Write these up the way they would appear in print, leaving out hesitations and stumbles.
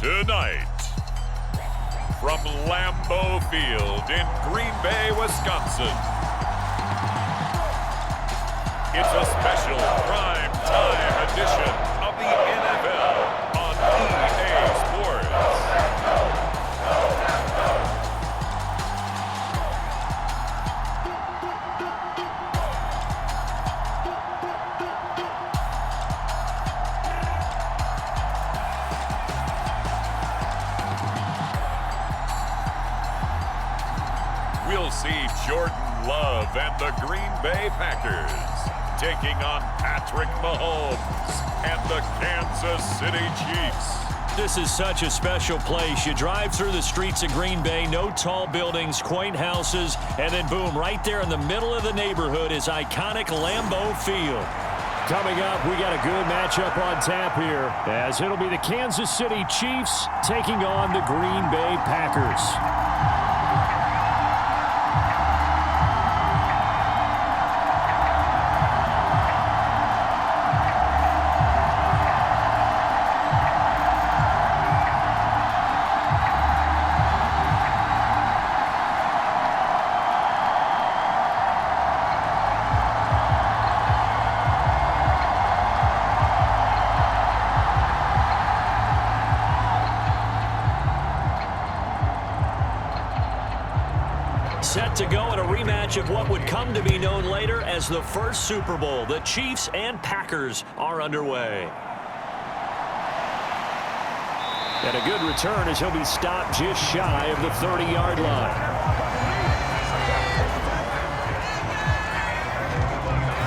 Tonight, from Lambeau Field in Green Bay, Wisconsin, it's a special prime time edition of the NFL on EA Sports. We'll see Jordan Love and the Green Bay Packers taking on Patrick Mahomes and the Kansas City Chiefs. This is such a special place. You drive through the streets of Green Bay, no tall buildings, quaint houses, and then boom, right there in the middle of the neighborhood is iconic Lambeau Field. Coming up, we got a good matchup on tap here, as it'll be the Kansas City Chiefs taking on the Green Bay Packers. Set to go in a rematch of what would come to be known later as the first Super Bowl. The Chiefs and Packers are underway. And a good return as he'll be stopped just shy of the 30-yard line.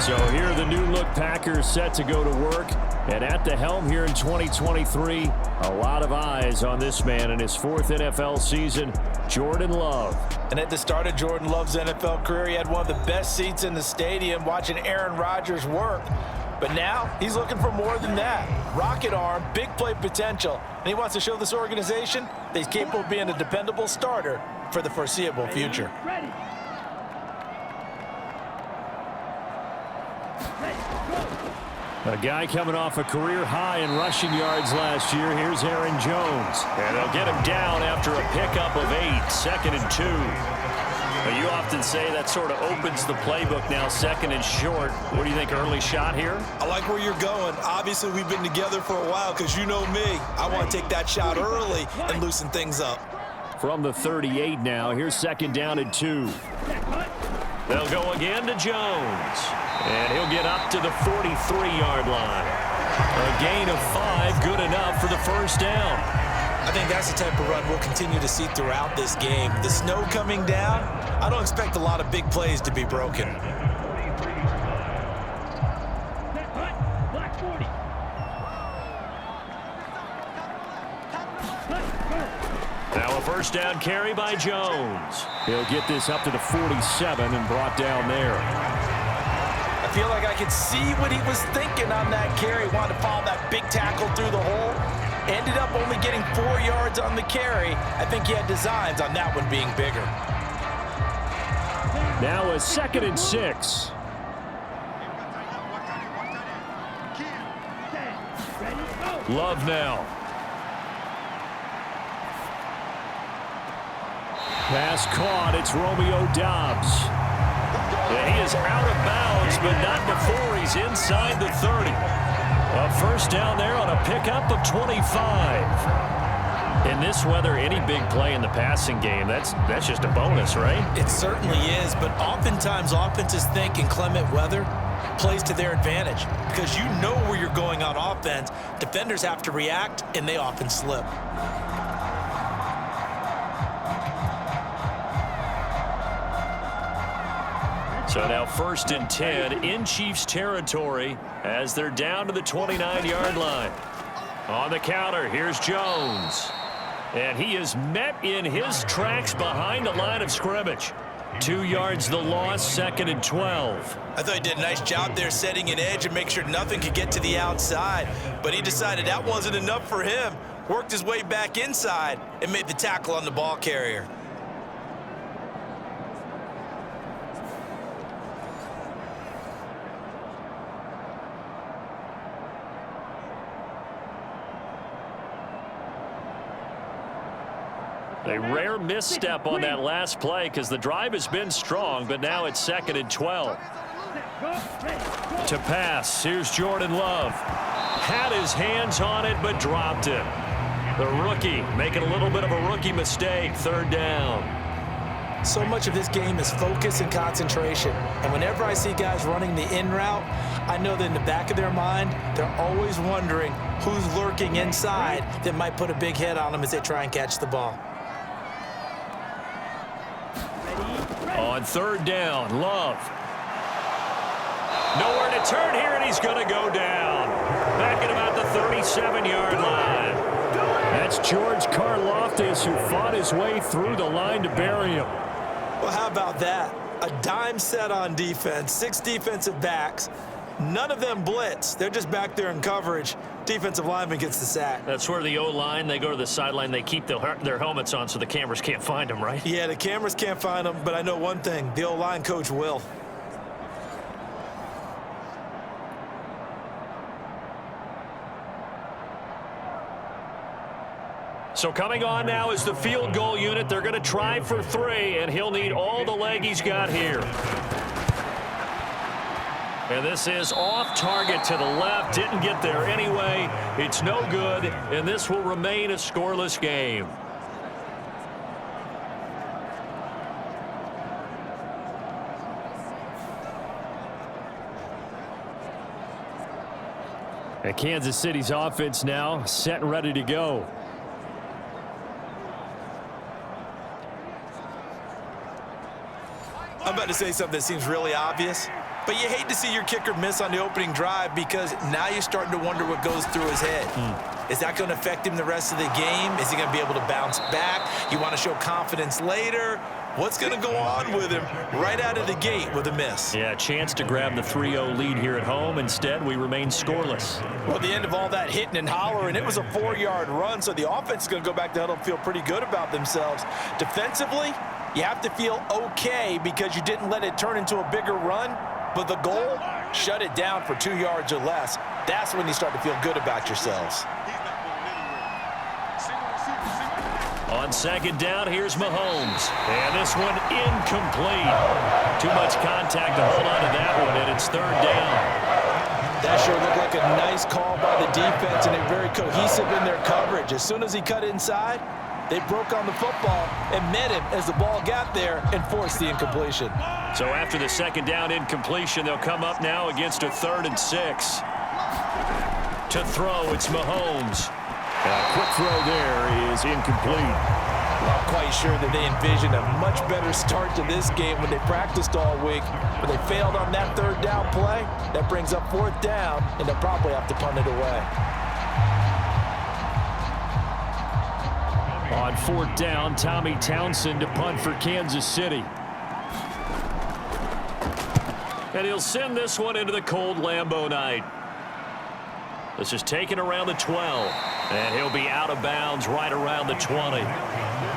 So here are the new-look Packers set to go to work. And at the helm here in 2023, a lot of eyes on this man in his fourth NFL season, Jordan Love. And at the start of Jordan Love's NFL career, he had one of the best seats in the stadium watching Aaron Rodgers work. But now he's looking for more than that. Rocket arm, big play potential, and he wants to show this organization that he's capable of being a dependable starter for the foreseeable future. A guy coming off a career high in rushing yards last year. Here's Aaron Jones. And they'll get him down after a pickup of 8, 2nd and 2. Now, you often say that sort of opens the playbook now, 2nd and short. What do you think, early shot here? I like where you're going. Obviously, we've been together for a while because you know me. I want to take that shot early and loosen things up. From the 38 now, here's 2nd down and 2. They'll go again to Jones. And he'll get up to the 43-yard line. A gain of 5, good enough for the first down. I think that's the type of run we'll continue to see throughout this game. The snow coming down, I don't expect a lot of big plays to be broken. Now a first down carry by Jones. He'll get this up to the 47 and brought down there. I feel like I could see what he was thinking on that carry. Wanted to follow that big tackle through the hole. Ended up only getting 4 yards on the carry. I think he had designs on that one being bigger. Now a 2nd and 6. Love now. Pass caught. It's Romeo Doubs. And he is out of bounds, but not before he's inside the 30. A first down there on a pickup of 25. In this weather, any big play in the passing game, that's just a bonus, right? It certainly is, but oftentimes offenses think in clement weather plays to their advantage because you know where you're going on offense. Defenders have to react, and they often slip. So now 1st and 10 in Chiefs territory as they're down to the 29-yard line. On the counter, here's Jones. And he is met in his tracks behind the line of scrimmage. 2 yards the loss, 2nd and 12. I thought he did a nice job there setting an edge and make sure nothing could get to the outside. But he decided that wasn't enough for him. Worked his way back inside and made the tackle on the ball carrier. A rare misstep on that last play because the drive has been strong, but now it's 2nd and 12. To pass, here's Jordan Love. Had his hands on it, but dropped it. The rookie making a little bit of a rookie mistake, 3rd down. So much of this game is focus and concentration. And whenever I see guys running the in route, I know that in the back of their mind, they're always wondering who's lurking inside that might put a big hit on them as they try and catch the ball. On 3rd down, Love. Nowhere to turn here, and he's going to go down. Back at about the 37-yard line. That's George Karlaftis, who fought his way through the line to bury him. Well, how about that? A dime set on defense, 6 defensive backs. None of them blitz. They're just back there in coverage. Defensive lineman gets the sack. That's where the O-line, they go to the sideline, they keep their helmets on so the cameras can't find them, right? Yeah, the cameras can't find them, but I know one thing. The O-line coach will. So coming on now is the field goal unit. They're going to try for 3, and he'll need all the leg he's got here. And this is off target to the left. Didn't get there anyway. It's no good, and this will remain a scoreless game. And Kansas City's offense now set and ready to go. I'm about to say something that seems really obvious, but you hate to see your kicker miss on the opening drive because now you're starting to wonder what goes through his head. Is that going to affect him the rest of the game? Is he going to be able to bounce back? You want to show confidence later? What's going to go on with him right out of the gate with a miss? Yeah, a chance to grab the 3-0 lead here at home. Instead, we remain scoreless. Well, at the end of all that hitting and hollering, it was a 4-yard run, so the offense is going to go back to huddle and feel pretty good about themselves. Defensively, you have to feel okay because you didn't let it turn into a bigger run, but the goal, shut it down for 2 yards or less. That's when you start to feel good about yourselves. On 2nd down, here's Mahomes. And this one incomplete. Too much contact to hold on to that one, and it's 3rd down. That sure looked like a nice call by the defense, and they're very cohesive in their coverage. As soon as he cut inside, they broke on the football and met him as the ball got there and forced the incompletion. So after the 2nd down incompletion, they'll come up now against a 3rd and 6. To throw, it's Mahomes. A quick throw there is incomplete. I'm quite sure that they envisioned a much better start to this game when they practiced all week, but they failed on that 3rd down play. That brings up 4th down, and they'll probably have to punt it away. On 4th down, Tommy Townsend to punt for Kansas City. And he'll send this one into the cold Lambeau night. This is taken around the 12, and he'll be out of bounds right around the 20.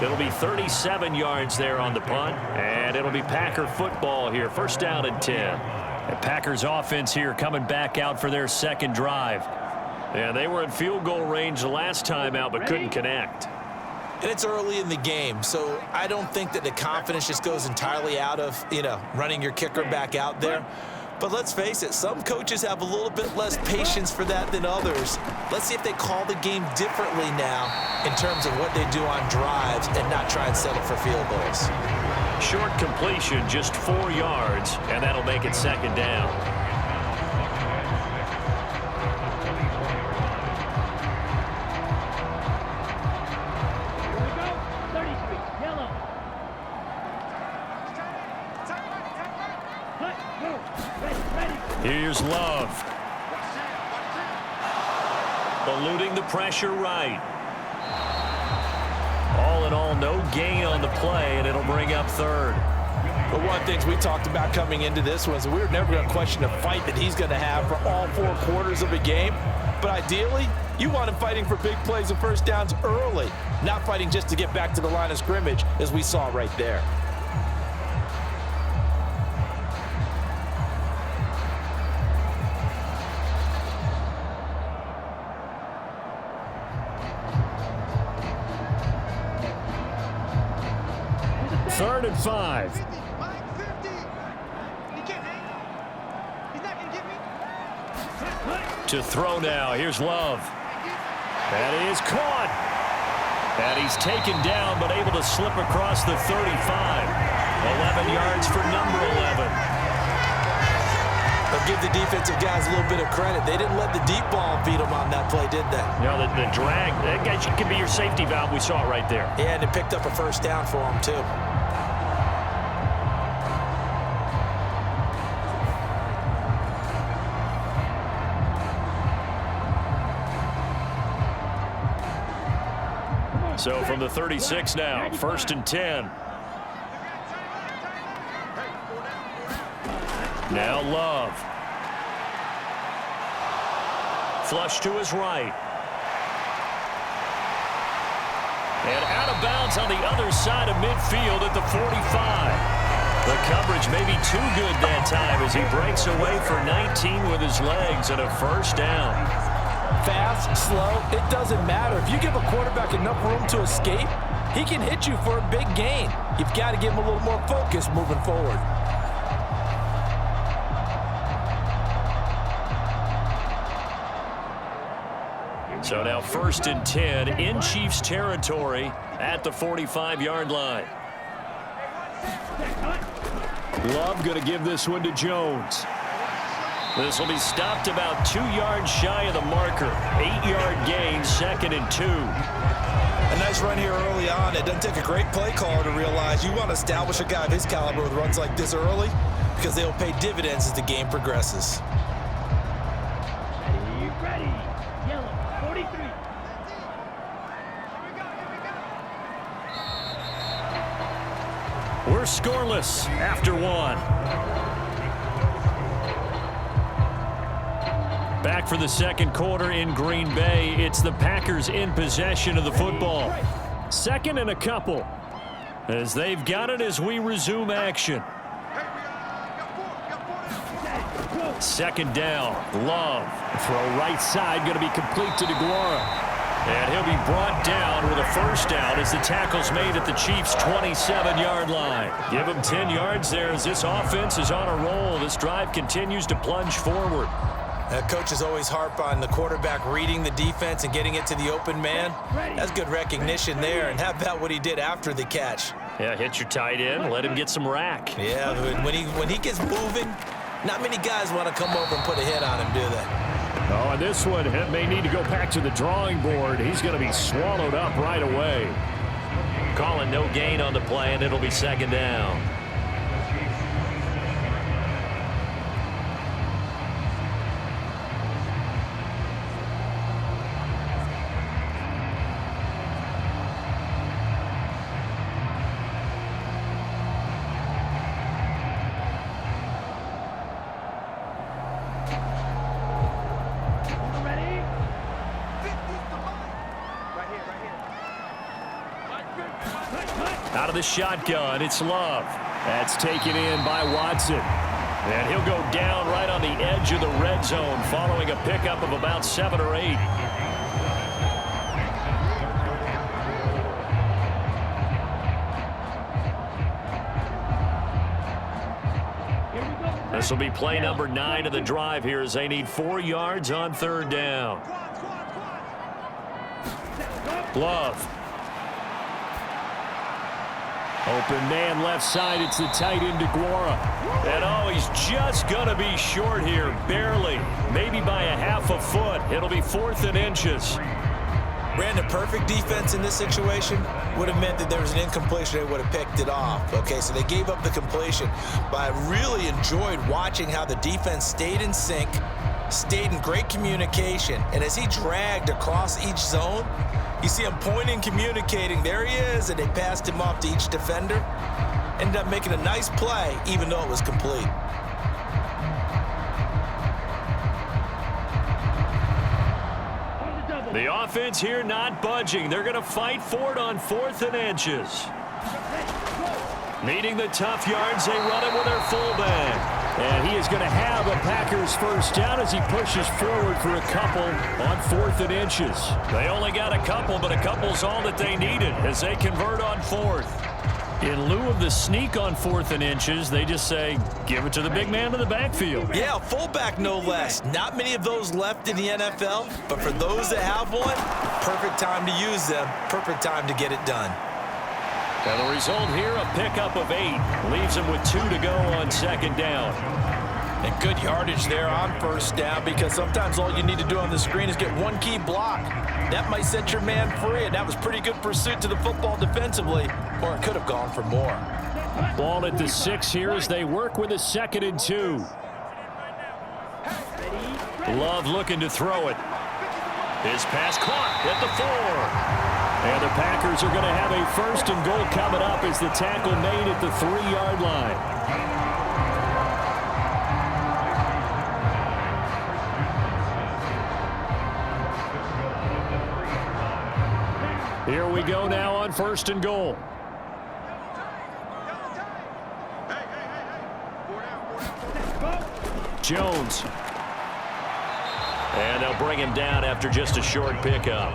It'll be 37 yards there on the punt, and it'll be Packer football here. 1st down and 10. The Packers offense here coming back out for their 2nd drive. Yeah, they were in field goal range the last time out, but couldn't connect. And it's early in the game, so I don't think that the confidence just goes entirely out of, running your kicker back out there. But let's face it, some coaches have a little bit less patience for that than others. Let's see if they call the game differently now in terms of what they do on drives and not try and settle for field goals. Short completion, just 4 yards, and that'll make it 2nd down. Here's Love. Eluding the pressure right. All in all, no gain on the play, and it'll bring up 3rd. But one of the things we talked about coming into this was we were never going to question the fight that he's going to have for all 4 quarters of a game. But ideally, you want him fighting for big plays and 1st downs early, not fighting just to get back to the line of scrimmage, as we saw right there. 3rd and 5. To throw now. Here's Love. That is caught. And he's taken down, but able to slip across the 35. 11 yards for number 11. But give the defensive guys a little bit of credit. They didn't let the deep ball beat them on that play, did they? You know, the drag, that guy could be your safety valve. We saw it right there. Yeah, and it picked up a first down for them, too. So from the 36 now, 1st and 10. Now Love. Flush to his right. And out of bounds on the other side of midfield at the 45. The coverage may be too good that time as he breaks away for 19 with his legs and a first down. Fast, slow, it doesn't matter. If you give a quarterback enough room to escape, he can hit you for a big gain. You've got to give him a little more focus moving forward. So now 1st and 10 in Chiefs territory at the 45-yard line. Love going to give this one to Jones. This will be stopped about 2 yards shy of the marker. 8-yard gain, 2nd and 2. A nice run here early on. It doesn't take a great play caller to realize you want to establish a guy of his caliber with runs like this early because they'll pay dividends as the game progresses. Ready. Yellow, 43. We're scoreless after 1. Back for the 2nd quarter in Green Bay. It's the Packers in possession of the football. 2nd and a couple as they've got it as we resume action. 2nd down. Love. Throw right side going to be complete to DeGuara. And he'll be brought down with a first down as the tackle's made at the Chiefs' 27-yard line. Give him 10 yards there as this offense is on a roll. This drive continues to plunge forward. Coaches always harp on the quarterback reading the defense and getting it to the open man. That's good recognition there. And how about what he did after the catch? Yeah, hit your tight end, let him get some rack. Yeah, when he gets moving, not many guys want to come over and put a hit on him, do they? Oh, and this one may need to go back to the drawing board. He's going to be swallowed up right away. Calling no gain on the play, and it'll be 2nd down. Out of the shotgun, it's Love. That's taken in by Watson. And he'll go down right on the edge of the red zone following a pickup of about 7 or 8. This will be play number 9 of the drive here as they need 4 yards on 3rd down. Love. Open man left side. It's the tight end DeGuara. And oh, he's just going to be short here. Barely. Maybe by a half a foot. It'll be 4th and inches. Ran the perfect defense in this situation. Would have meant that there was an incompletion. They would have picked it off. Okay, so they gave up the completion. But I really enjoyed watching how the defense stayed in sync, stayed in great communication. And as he dragged across each zone, you see him pointing, communicating. There he is, and they passed him off to each defender. Ended up making a nice play, even though it was complete. The offense here not budging. They're going to fight for it on 4th and inches. Meeting the tough yards, they run it with their fullback. And he is going to have a Packers first down as he pushes forward for a couple on 4th and inches. They only got a couple, but a couple's all that they needed as they convert on 4th. In lieu of the sneak on 4th and inches, they just say, give it to the big man in the backfield. Yeah, a fullback no less. Not many of those left in the NFL, but for those that have one, perfect time to use them, perfect time to get it done. And the result here, a pickup of 8. Leaves him with 2 to go on 2nd down. And good yardage there on 1st down, because sometimes all you need to do on the screen is get one key block. That might set your man free, and that was pretty good pursuit to the football defensively, or it could have gone for more. Ball at the 6 here as they work with a 2nd and 2. Love looking to throw it. His pass caught at the 4. And the Packers are going to have a 1st and goal coming up as the tackle made at the 3-yard line. Here we go now on 1st and goal. Jones. And they'll bring him down after just a short pickup.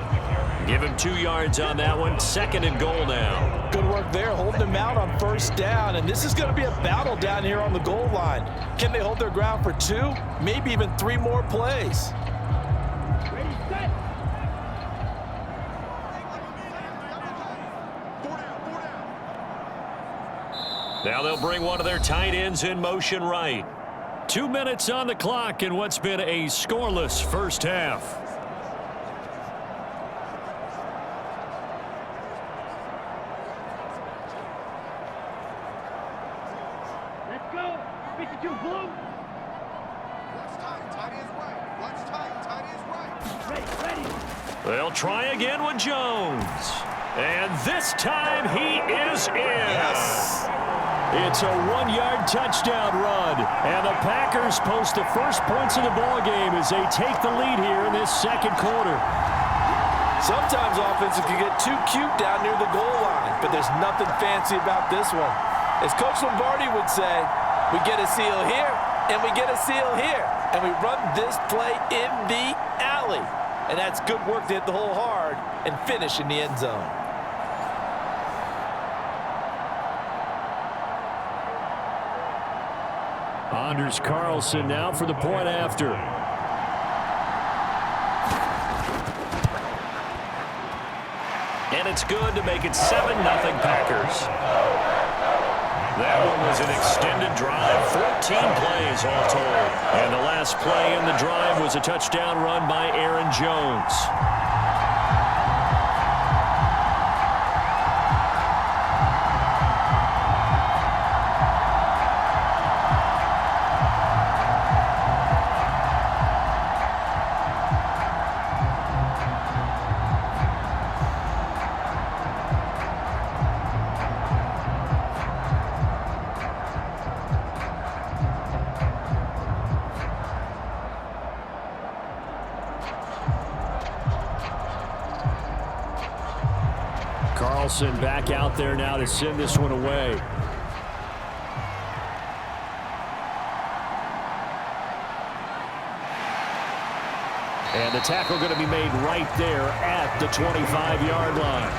Give him 2 yards on that one. 2nd and goal now. Good work there, holding him out on 1st down. And this is going to be a battle down here on the goal line. Can they hold their ground for 2, maybe even 3 more plays? Now they'll bring one of their tight ends in motion right. 2 minutes on the clock in what's been a scoreless first half. Let's go. 52 blue. Watch tight is right. Watch tight is right. Ready. They'll try again with Jones. And this time he is in. Yes. It's a 1-yard touchdown run. And the Packers post the first points of the ballgame as they take the lead here in this 2nd quarter. Sometimes offenses can get too cute down near the goal line, but there's nothing fancy about this one. As Coach Lombardi would say, we get a seal here, and we get a seal here, and we run this play in the alley. And that's good work to hit the hole hard and finish in the end zone. Anders Carlson now for the point after. And it's good to make it 7-0 Packers. That one was an extended drive, 14 plays all told. And the last play in the drive was a touchdown run by Aaron Jones. Carlson back out there now to send this one away. And the tackle going to be made right there at the 25-yard line.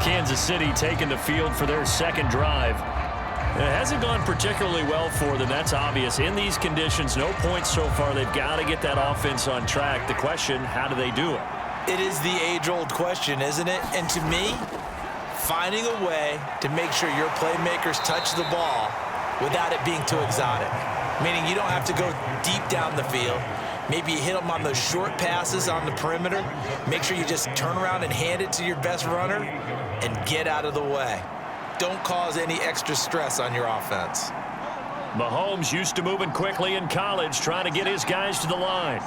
Kansas City taking the field for their 2nd drive. It hasn't gone particularly well for them. That's obvious. In these conditions, no points so far. They've got to get that offense on track. The question, how do they do it? It is the age-old question, isn't it? And to me, finding a way to make sure your playmakers touch the ball without it being too exotic. Meaning you don't have to go deep down the field. Maybe you hit them on those short passes on the perimeter. Make sure you just turn around and hand it to your best runner and get out of the way. Don't cause any extra stress on your offense. Mahomes used to moving quickly in college, trying to get his guys to the line.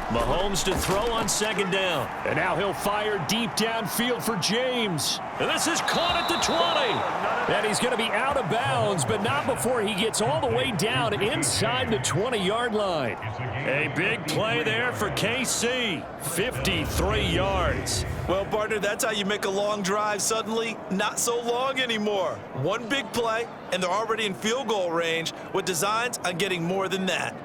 Mahomes to throw on 2nd down. And now he'll fire deep downfield for James. And this is caught at the 20. And he's going to be out of bounds, but not before he gets all the way down inside the 20-yard line. A big play there for KC. 53 yards. Well, partner, that's how you make a long drive suddenly not so long anymore. One big play, and they're already in field goal range with designs on getting more than that.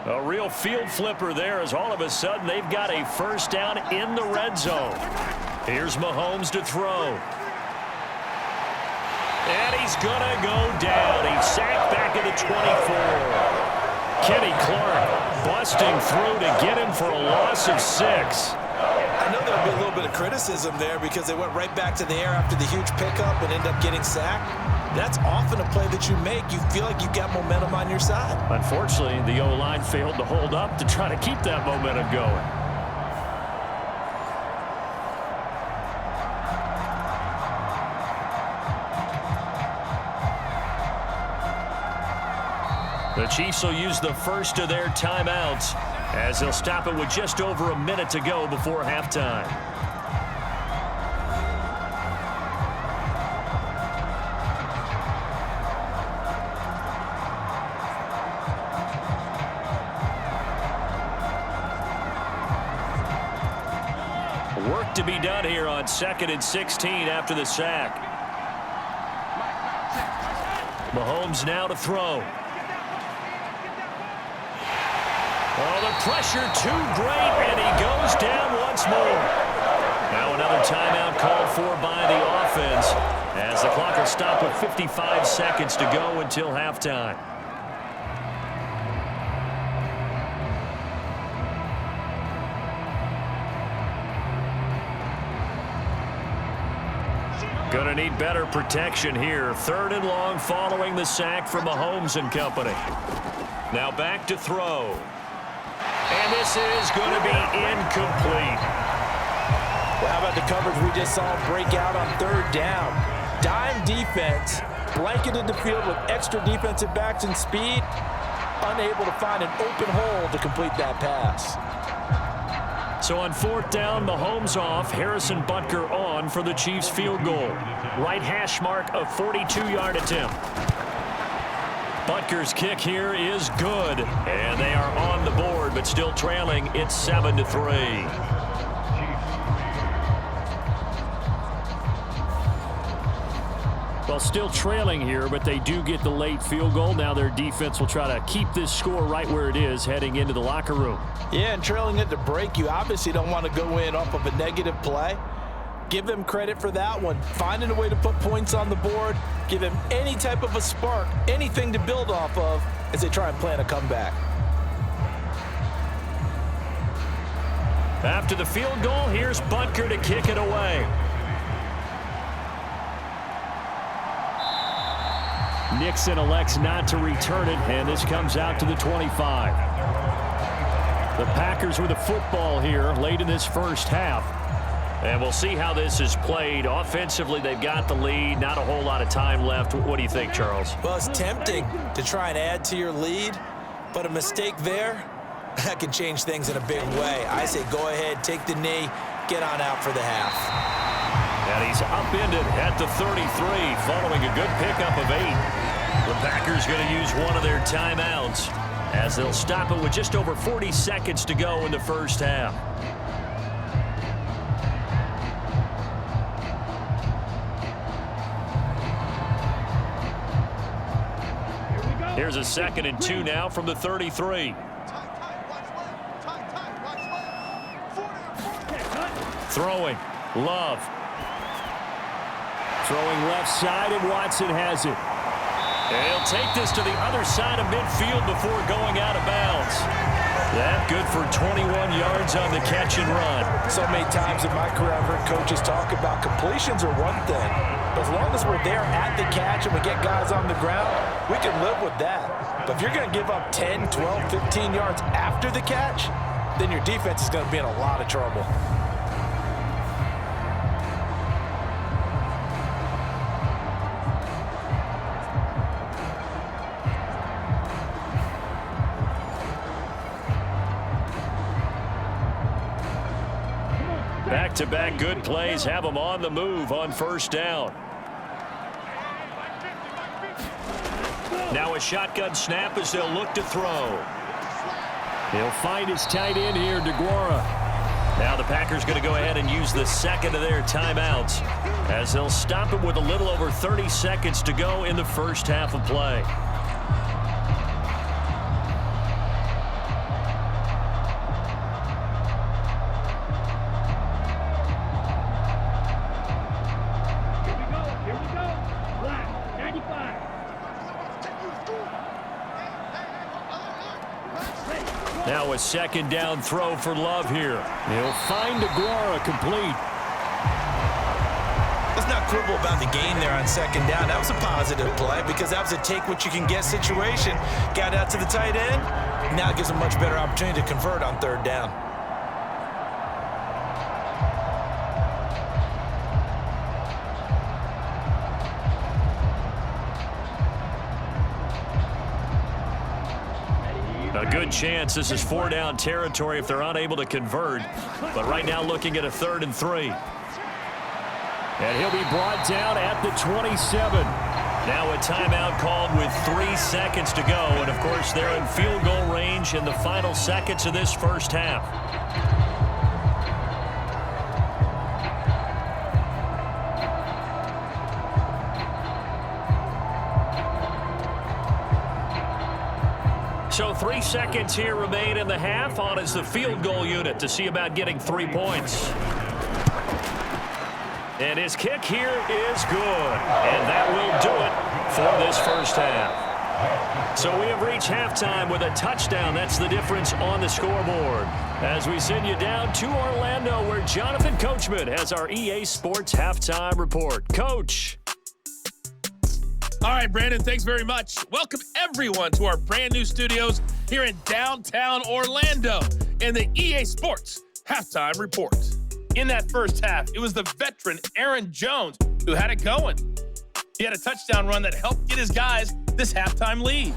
A real field flipper there as all of a sudden they've got a first down in the red zone. Here's Mahomes to throw. And he's going to go down. He's sacked back at the 24. Kenny Clark busting through to get him for a loss of 6. I know there'll be a little bit of criticism there because they went right back to the air after the huge pickup and ended up getting sacked. That's often a play that you make. You feel like you've got momentum on your side. Unfortunately, the O-line failed to hold up to try to keep that momentum going. The Chiefs will use the first of their timeouts as they'll stop it with just over a minute to go before halftime. Work to be done here on 2nd and 16 after the sack. Mahomes now to throw. Oh, the pressure too great, and he goes down once more. Now another timeout called for by the offense as the clock will stop with 55 seconds to go until halftime. Gonna need better protection here. 3rd and long following the sack from Mahomes and company. Now back to throw. And this is going to be incomplete. Well, how about the coverage we just saw break out on 3rd down? Dime defense, blanketed the field with extra defensive backs and speed, unable to find an open hole to complete that pass. So on 4th down, Mahomes off, Harrison Butker on for the Chiefs field goal. Right hash mark of 42-yard attempt. Butker's kick here is good, and they are on the board, but still trailing. It's 7-3. Well, still trailing here, but they do get the late field goal. Now their defense will try to keep this score right where it is heading into the locker room. Yeah, and trailing at the break, you obviously don't want to go in off of a negative play. Give them credit for that one. Finding a way to put points on the board, give them any type of a spark, anything to build off of as they try and plan a comeback. After the field goal, here's Butker to kick it away. Nixon elects not to return it, and this comes out to the 25. The Packers with the football here late in this first half. And we'll see how this is played. Offensively, they've got the lead. Not a whole lot of time left. What do you think, Charles? Well, it's tempting to try and add to your lead, but a mistake there, that can change things in a big way. I say go ahead, take the knee, get on out for the half. And he's upended at the 33 following a good pickup of 8. The Packers going to use one of their timeouts as they'll stop it with just over 40 seconds to go in the first half. Here's a 2nd and 2 now from the 33. Throwing. Love. Throwing left side, and Watson has it. And he'll take this to the other side of midfield before going out of bounds. That good for 21 yards on the catch and run. So many times in my career I've heard coaches talk about completions are one thing. But as long as we're there at the catch and we get guys on the ground, we can live with that. But if you're going to give up 10, 12, 15 yards after the catch, then your defense is going to be in a lot of trouble. Back-to-back good plays have them on the move on 1st down. Now a shotgun snap as they'll look to throw. He'll find his tight end here, DeGuara. Now the Packers going to go ahead and use the 2nd of their timeouts as they'll stop it with a little over 30 seconds to go in the first half of play. Now a second down throw for Love here. He'll find Aguara complete. Let's not quibble about the gain there on second down. That was a positive play because that was a take-what-you-can-get situation. Got out to the tight end. Now it gives him a much better opportunity to convert on third down. A good chance this is 4-down territory if they're unable to convert. But right now looking at a 3rd and 3. And he'll be brought down at the 27. Now a timeout called with 3 seconds to go. And, of course, they're in field goal range in the final seconds of this first half. So 3 seconds here remain in the half. On is the field goal unit to see about getting 3 points. And his kick here is good. And that will do it for this first half. So we have reached halftime with a touchdown. That's the difference on the scoreboard. As we send you down to Orlando, where Jonathan Coachman has our EA Sports halftime report. Coach. All right, Brandon, thanks very much. Welcome, everyone, to our brand new studios here in downtown Orlando in the EA Sports halftime report. In that first half, it was the veteran Aaron Jones who had it going. He had a touchdown run that helped get his guys this halftime lead.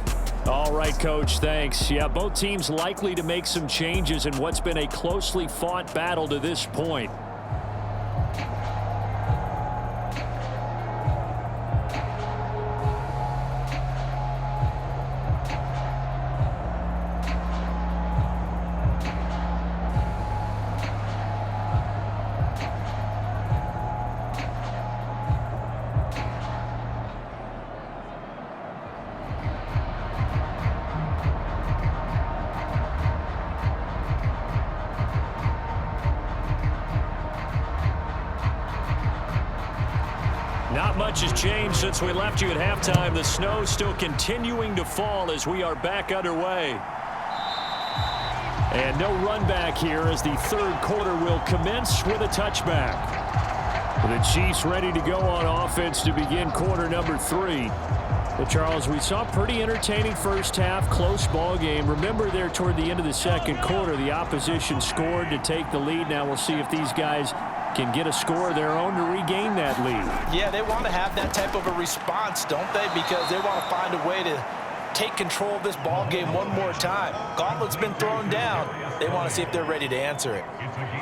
All right, Coach, thanks. Yeah, both teams likely to make some changes in what's been a closely fought battle to this point. Not much has changed since we left you at halftime. The snow still continuing to fall as we are back underway. And no run back here as the third quarter will commence with a touchback. The Chiefs ready to go on offense to begin quarter number 3. Well, Charles, we saw a pretty entertaining first half, close ball game. Remember there toward the end of the second quarter, the opposition scored to take the lead. Now we'll see if these guys can get a score of their own to regain that lead. Yeah, they want to have that type of a response, don't they? Because they want to find a way to take control of this ball game one more time. Gauntlet's been thrown down. They want to see if they're ready to answer it.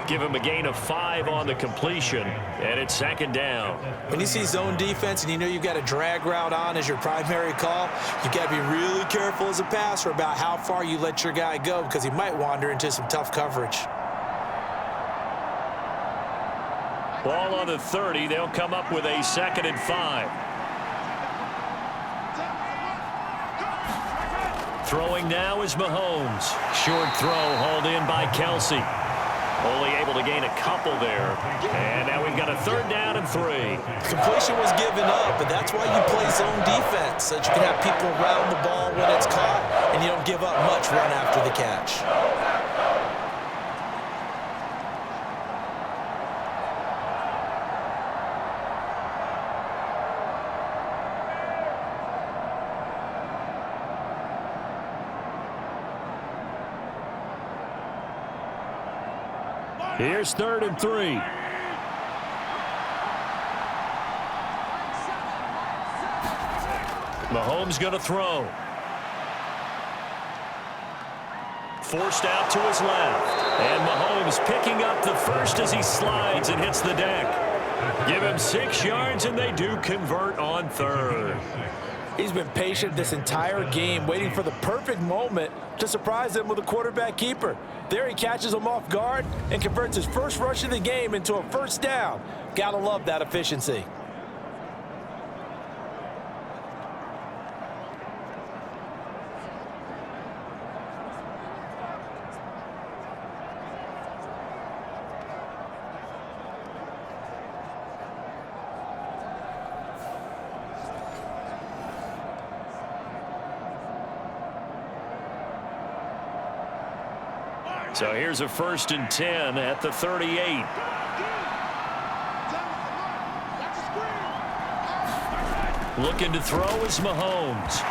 Give him a gain of 5 on the completion, and it's second down. When you see zone defense and you know you've got a drag route on as your primary call, you've got to be really careful as a passer about how far you let your guy go because he might wander into some tough coverage. Ball on the 30. They'll come up with a 2nd and 5. Throwing now is Mahomes. Short throw hauled in by Kelce. Only able to gain a couple there. And now we've got a 3rd down and 3. Completion was given up, but that's why you play zone defense, so that you can have people around the ball when it's caught, and you don't give up much run after the catch. Here's 3rd and 3. Mahomes going to throw. Forced out to his left. And Mahomes picking up the first as he slides and hits the deck. Give him 6 yards, and they do convert on 3rd. He's been patient this entire game, waiting for the perfect moment to surprise him with a quarterback keeper. There he catches him off guard and converts his first rush of the game into a 1st down. Gotta love that efficiency. So here's a 1st and 10 at the 38. Looking to throw is Mahomes.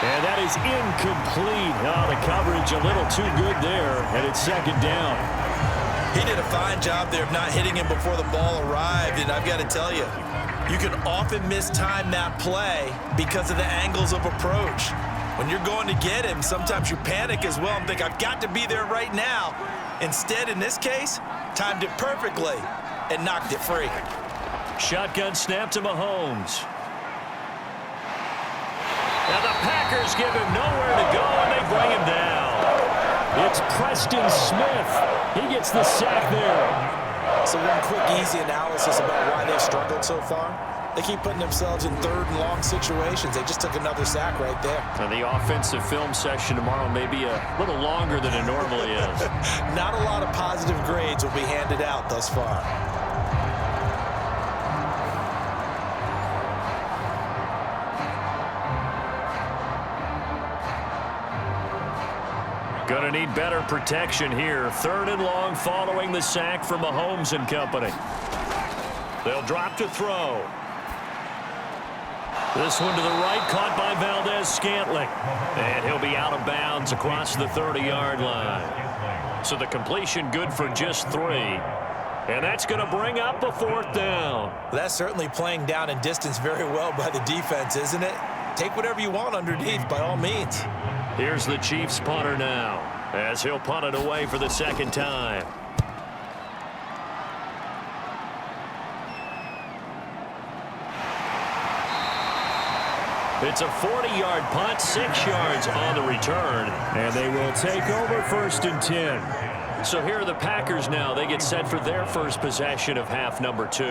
And that is incomplete. Oh, the coverage a little too good there, and it's 2nd down. He did a fine job there of not hitting him before the ball arrived, and I've got to tell you, you can often mistime that play because of the angles of approach. When you're going to get him, sometimes you panic as well and think, I've got to be there right now. Instead, in this case, timed it perfectly and knocked it free. Shotgun snap to Mahomes. And the Packers give him nowhere to go, and they bring him down. It's Preston Smith. He gets the sack there. So one quick, easy analysis about why they've struggled so far. They keep putting themselves in 3rd and long situations. They just took another sack right there. And the offensive film session tomorrow may be a little longer than it normally is. Not a lot of positive grades will be handed out thus far. Going to need better protection here. 3rd and long following the sack from Mahomes and company. They'll drop to throw. This one to the right, caught by Valdez-Scantling. And he'll be out of bounds across the 30-yard line. So the completion good for just 3. And that's going to bring up a 4th down. Well, that's certainly playing down in distance very well by the defense, isn't it? Take whatever you want underneath, by all means. Here's the Chiefs punter now, as he'll punt it away for the 2nd time. It's a 40-yard punt, 6 yards on the return, and they will take over 1st and 10. So here are the Packers now. They get set for their first possession of half number 2.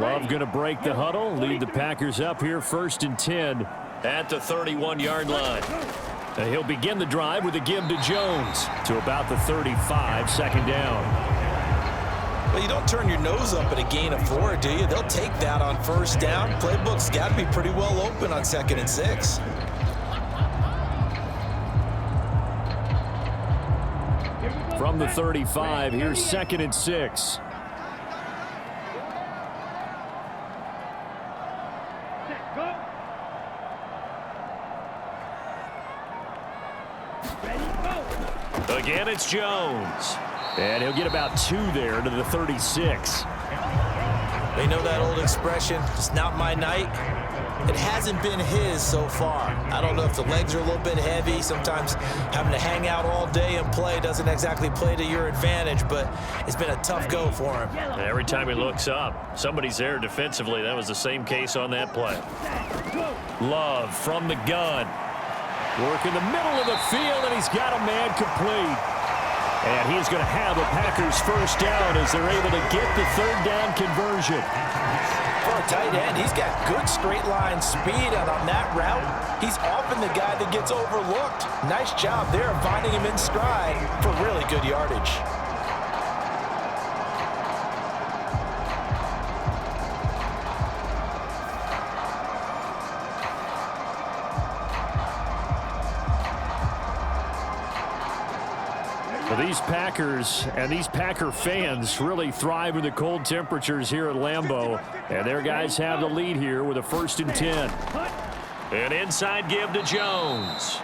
Love going to break the huddle, lead the Packers up here 1st and 10 at the 31-yard line. He'll begin the drive with a give to Jones to about the 35, 2nd down. Well, you don't turn your nose up at a gain of 4, do you? They'll take that on 1st down. Playbook's got to be pretty well open on 2nd and 6. From the 35, here's 2nd and 6. Again, it's Jones. And he'll get about 2 there to the 36. They know that old expression, it's not my night. It hasn't been his so far. I don't know if the legs are a little bit heavy. Sometimes having to hang out all day and play doesn't exactly play to your advantage, but it's been a tough go for him. And every time he looks up, somebody's there defensively. That was the same case on that play. Love from the gun. Work in the middle of the field, and he's got a man complete. And he's going to have the Packers 1st down as they're able to get the 3rd down conversion. For a tight end, he's got good straight line speed, and on that route, he's often the guy that gets overlooked. Nice job there of finding him in stride for really good yardage. Well, these Packers and these Packer fans really thrive in the cold temperatures here at Lambeau. And their guys have the lead here with a 1st and 10. An inside give to Jones.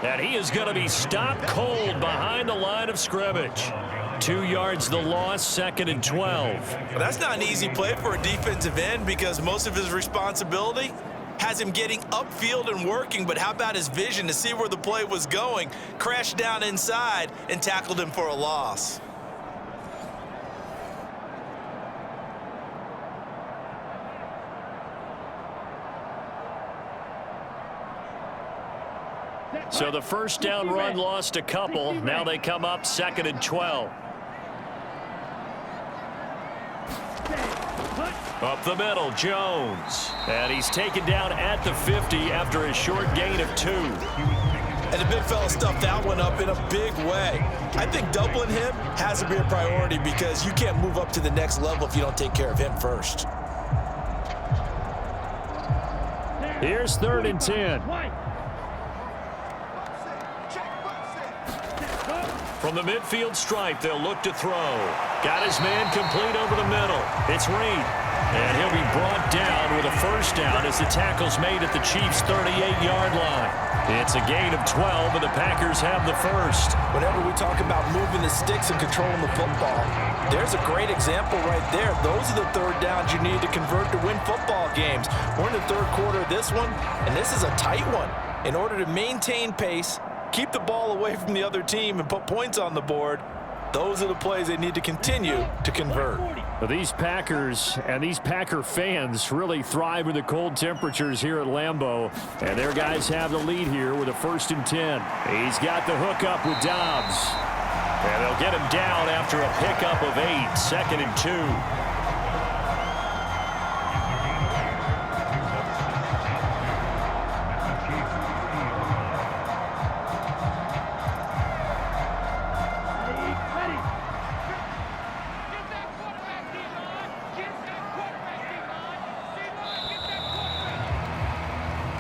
And he is going to be stopped cold behind the line of scrimmage. 2 yards the loss, 2nd and 12. Well, that's not an easy play for a defensive end because most of his responsibility has him getting upfield and working, but how about his vision to see where the play was going? Crashed down inside and tackled him for a loss. So the 1st down run lost a couple. Now they come up 2nd and 12. Up the middle, Jones. And he's taken down at the 50 after a short gain of 2. And the big fella stuffed that one up in a big way. I think doubling him has to be a priority because you can't move up to the next level if you don't take care of him first. Here's 3rd and 10. From the midfield stripe, they'll look to throw. Got his man complete over the middle. It's Reed. And he'll be brought down with a first down as the tackle's made at the Chiefs' 38-yard line. It's a gain of 12, and the Packers have the first. Whenever we talk about moving the sticks and controlling the football, there's a great example right there. Those are the third downs you need to convert to win football games. We're in the third quarter of this one, and this is a tight one. In order to maintain pace, keep the ball away from the other team, and put points on the board, those are the plays they need to continue to convert. Well, these Packers and these Packer fans really thrive with the cold temperatures here at Lambeau. And their guys have the lead here with a 1st and 10. He's got the hookup with Dobbs. And they'll get him down after a pickup of 8, 2nd and 2.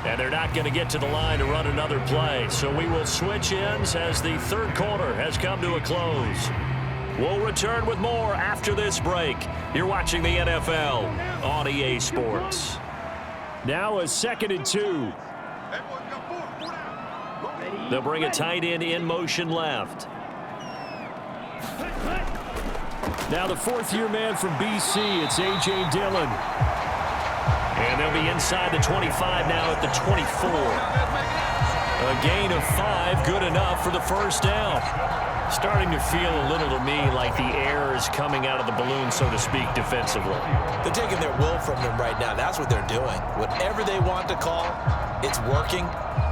And they're not going to get to the line to run another play. So we will switch ends as the third quarter has come to a close. We'll return with more after this break. You're watching the NFL on EA Sports. Now a 2nd and 2. They'll bring a tight end in motion left. Now the 4th-year man from BC, it's A.J. Dillon. And they'll be inside the 25 now at the 24. A gain of 5, good enough for the first down. Starting to feel a little to me like the air is coming out of the balloon, so to speak, defensively. They're taking their will from them right now. That's what they're doing. Whatever they want to call, it's working.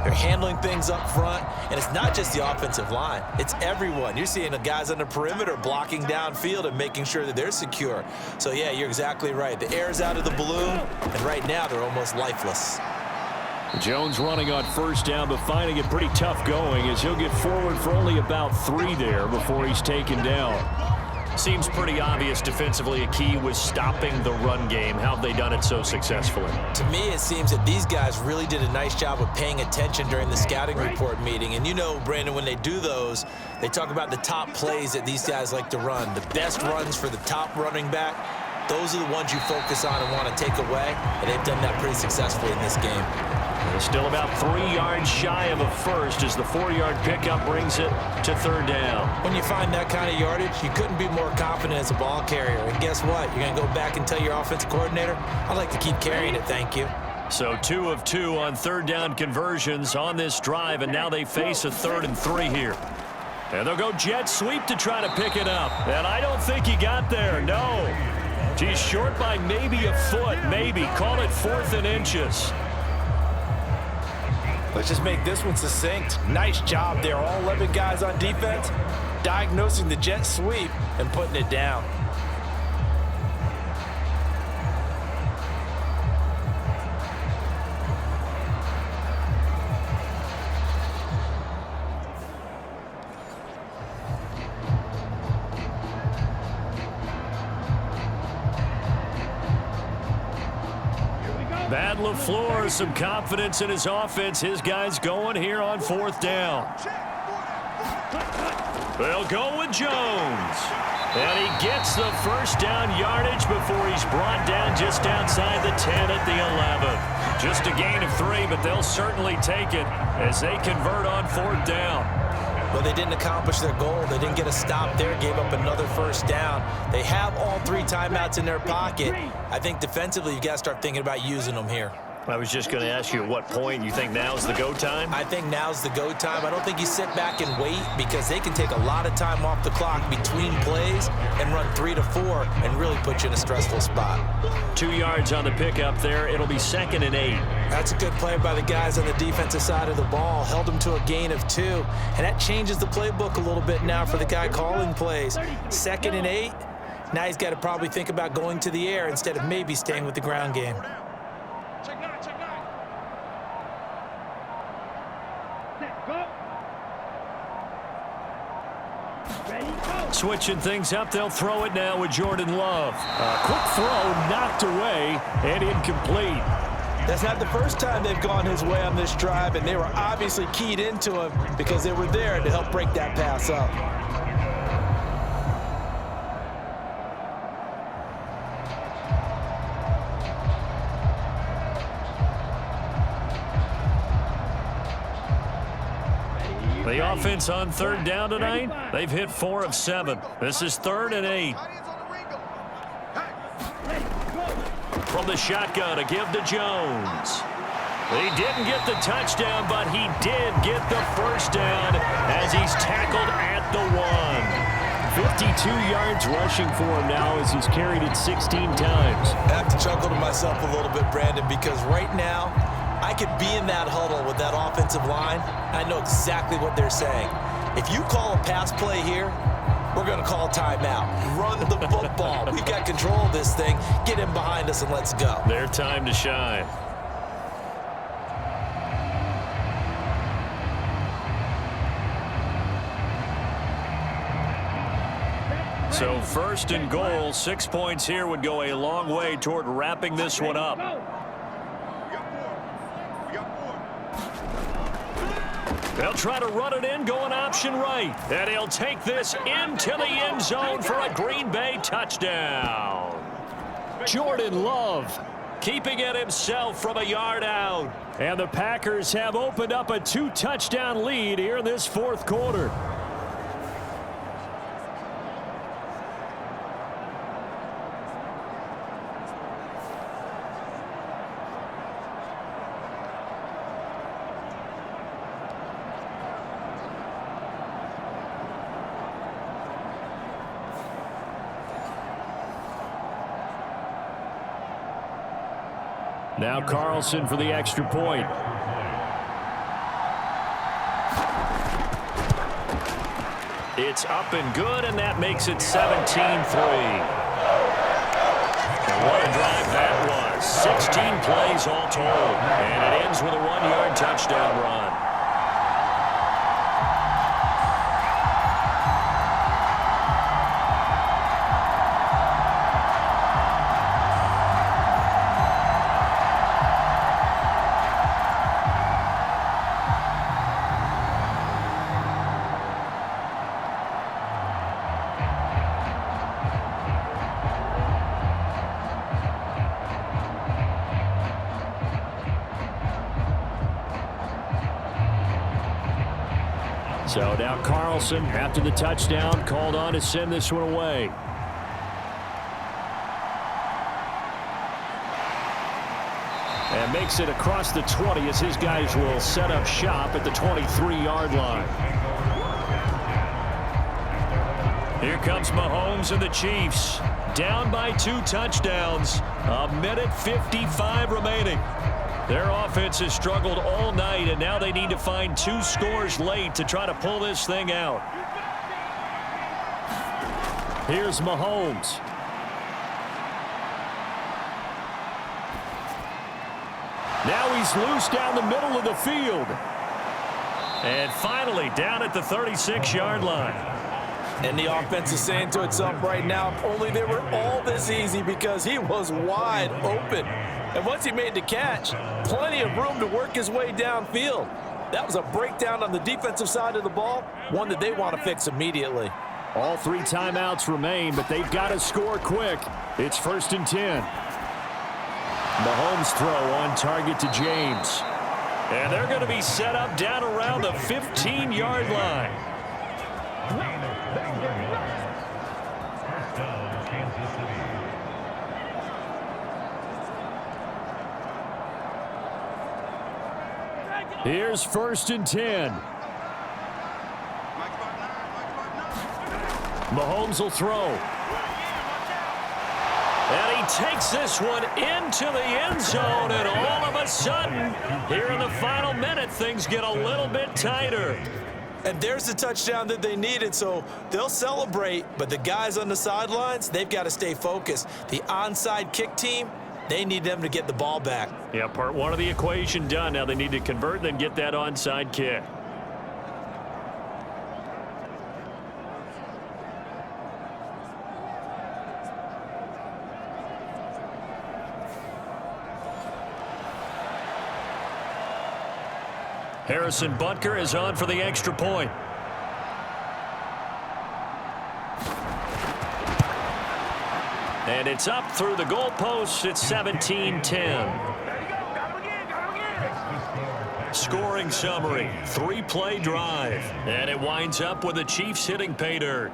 They're handling things up front, and it's not just the offensive line. It's everyone. You're seeing the guys on the perimeter blocking downfield and making sure that they're secure. So, yeah, you're exactly right. The air's out of the balloon, and right now they're almost lifeless. Jones running on first down, but finding it pretty tough going as he'll get forward for only about 3 there before he's taken down. Seems pretty obvious defensively a key was stopping the run game. How have they done it so successfully? To me, it seems that these guys really did a nice job of paying attention during the scouting report meeting. And you know, Brandon, when they do those, they talk about the top plays that these guys like to run. The best runs for the top running back, those are the ones you focus on and want to take away. And they've done that pretty successfully in this game. They're still about 3 yards shy of a first as the 4-yard pickup brings it to 3rd down. When you find that kind of yardage, you couldn't be more confident as a ball carrier. And guess what? You're going to go back and tell your offensive coordinator, I'd like to keep carrying it, thank you. So 2 of 2 on 3rd down conversions on this drive, and now they face a 3rd and 3 here. And they'll go jet sweep to try to pick it up. And I don't think he got there, no. He's short by maybe a foot, maybe. Call it 4th and inches. Let's just make this one succinct. Nice job there. All 11 guys on defense diagnosing the jet sweep and putting it down. Matt LaFleur, some confidence in his offense. His guys going here on 4th down. They'll go with Jones. And he gets the first down yardage before he's brought down just outside the 10 at the 11. Just a gain of 3, but they'll certainly take it as they convert on 4th down. Well, they didn't accomplish their goal. They didn't get a stop there, gave up another first down. They have all 3 timeouts in their pocket. I think defensively, you've got to start thinking about using them here. I was just going to ask you at what point you think now's the go time? I think now's the go time. I don't think you sit back and wait because they can take a lot of time off the clock between plays and run 3 to 4 and really put you in a stressful spot. 2 yards on the pickup there. It'll be 2nd and 8. That's a good play by the guys on the defensive side of the ball. Held them to a gain of 2. And that changes the playbook a little bit now for the guy calling plays. 2nd and 8. Now he's got to probably think about going to the air instead of maybe staying with the ground game. Switching things up, they'll throw it now with Jordan Love. Quick throw, knocked away, and incomplete. That's not the first time they've gone his way on this drive, and they were obviously keyed into him because they were there to help break that pass up. offense on third down tonight? They've hit 4 of 7. This is 3rd and 8. From the shotgun, a give to Jones. He didn't get the touchdown, but he did get the first down as he's tackled at the 1. 52 yards rushing for him now as he's carried it 16 times. I have to chuckle to myself a little bit, Brandon, because right now I could be in that huddle with that offensive line. I know exactly what they're saying. If you call a pass play here, we're going to call timeout. Run the football. We've got control of this thing. Get him behind us and let's go. Their time to shine. So 1st and goal, 6 points here would go a long way toward wrapping this one up. They'll try to run it in, going option right. And he'll take this into the end zone for a Green Bay touchdown. Jordan Love Keeping it himself from a yard out. And the Packers have opened up a 2-touchdown lead here in this 4th quarter. Now Carlson for the extra point. It's up and good, and that makes it 17-3. And what a drive that was. 16 plays all told. And it ends with a 1-yard touchdown run. So now Carlson, after the touchdown, called on to send this one away. And makes it across the 20 as his guys will set up shop at the 23-yard line. Here comes Mahomes and the Chiefs. Down by 2 touchdowns. 1:55 remaining. Their offense has struggled all night, and now they need to find 2 scores late to try to pull this thing out. Here's Mahomes. Now he's loose down the middle of the field. And finally down at the 36-yard line. And the offense is saying to itself right now, if only they were all this easy, because he was wide open. And once he made the catch, plenty of room to work his way downfield. That was a breakdown on the defensive side of the ball, one that they want to fix immediately. All 3 timeouts remain, but they've got to score quick. It's 1st and 10. Mahomes' throw on target to James. And they're going to be set up down around the 15-yard line. Here's 1st and 10. Mahomes will throw. And he takes this one into the end zone, and all of a sudden, here in the final minute, things get a little bit tighter. And there's the touchdown that they needed, so they'll celebrate, but the guys on the sidelines, they've got to stay focused. The onside kick team, they need them to get the ball back. Yeah, part 1 of the equation done. Now they need to convert and then get that onside kick. Harrison Butker is on for the extra point. And it's up through the goalposts. It's 17-10. Scoring summary, 3-play drive. And it winds up with the Chiefs hitting pay dirt.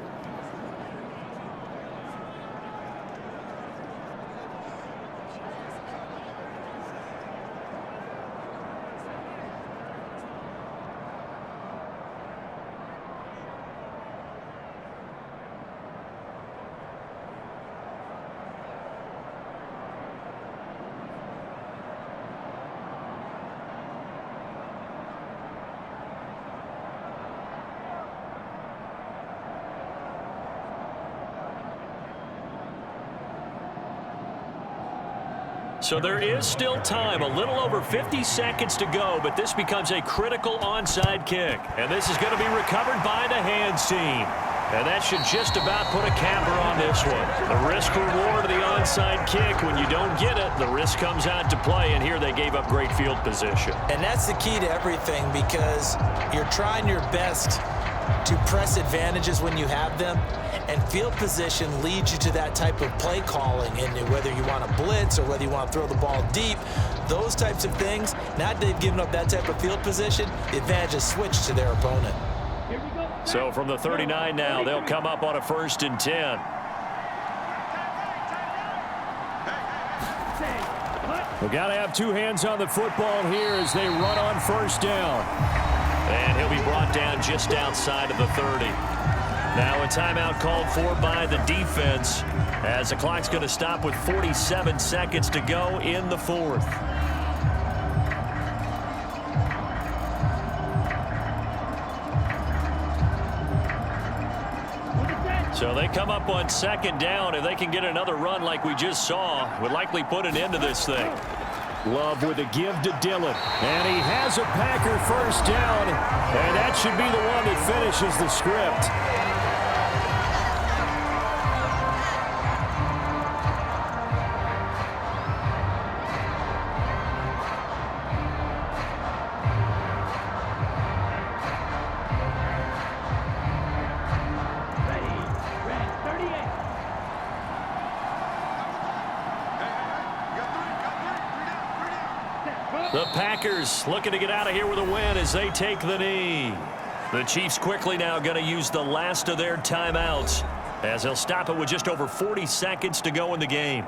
So there is still time, a little over 50 seconds to go, but this becomes a critical onside kick. And this is going to be recovered by the hands team. And that should just about put a capper on this one. The risk reward of the onside kick, when you don't get it, the risk comes out to play, and here they gave up great field position. And that's the key to everything, because you're trying your best to press advantages when you have them, and field position leads you to that type of play calling. And whether you want to blitz or whether you want to throw the ball deep, those types of things, now that they've given up that type of field position, the advantage is switched to their opponent. So from the 39 now, they'll come up on a 1st and 10. We've got to have two hands on the football here as they run on 1st down. And he'll be brought down just outside of the 30. Now a timeout called for by the defense as the clock's going to stop with 47 seconds to go in the 4th. So they come up on 2nd down. If they can get another run like we just saw, would likely put an end to this thing. Love with a give to Dillon. And he has a Packer 1st down. And that should be the one that finishes the script. The Packers looking to get out of here with a win as they take the knee. The Chiefs quickly now going to use the last of their timeouts as they'll stop it with just over 40 seconds to go in the game.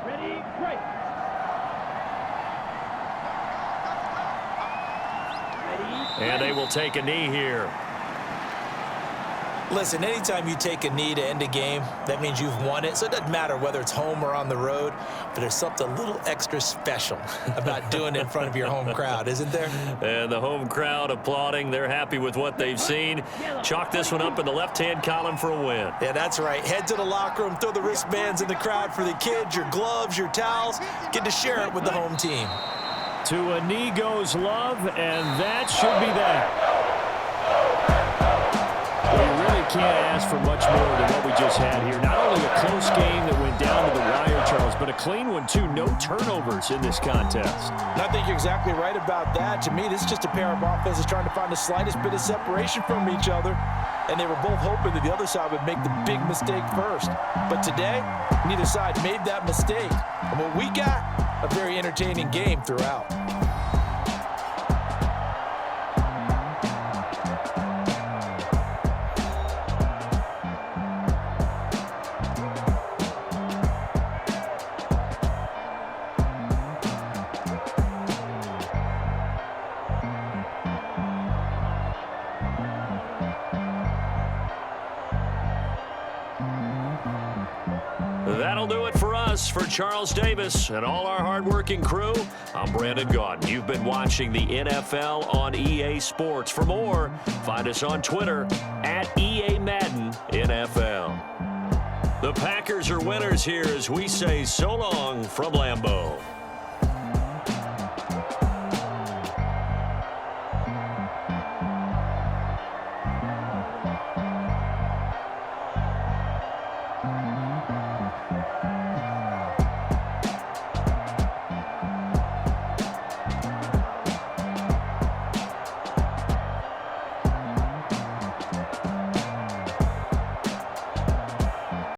Ready, break. And they will take a knee here. Listen, anytime you take a knee to end a game, that means you've won it. So it doesn't matter whether it's home or on the road, but there's something a little extra special about doing it in front of your home crowd, isn't there? And the home crowd applauding. They're happy with what they've seen. Chalk this one up in the left-hand column for a win. Yeah, that's right. Head to the locker room, throw the wristbands in the crowd for the kids, your gloves, your towels. Get to share it with the home team. To a knee goes Love, and that should be that. We really can't ask for much more than what we just had here. Not only a close game that went down to the wire, Charles, but a clean one, too. No turnovers in this contest. I think you're exactly right about that. To me, this is just a pair of offenses trying to find the slightest bit of separation from each other, and they were both hoping that the other side would make the big mistake first. But today, neither side made that mistake. And what we got, a very entertaining game throughout. That'll do it for us. For Charles Davis and all our hardworking crew, I'm Brandon Gaudin. You've been watching the NFL on EA Sports. For more, find us on Twitter at EA Madden NFL. The Packers are winners here as we say so long from Lambeau.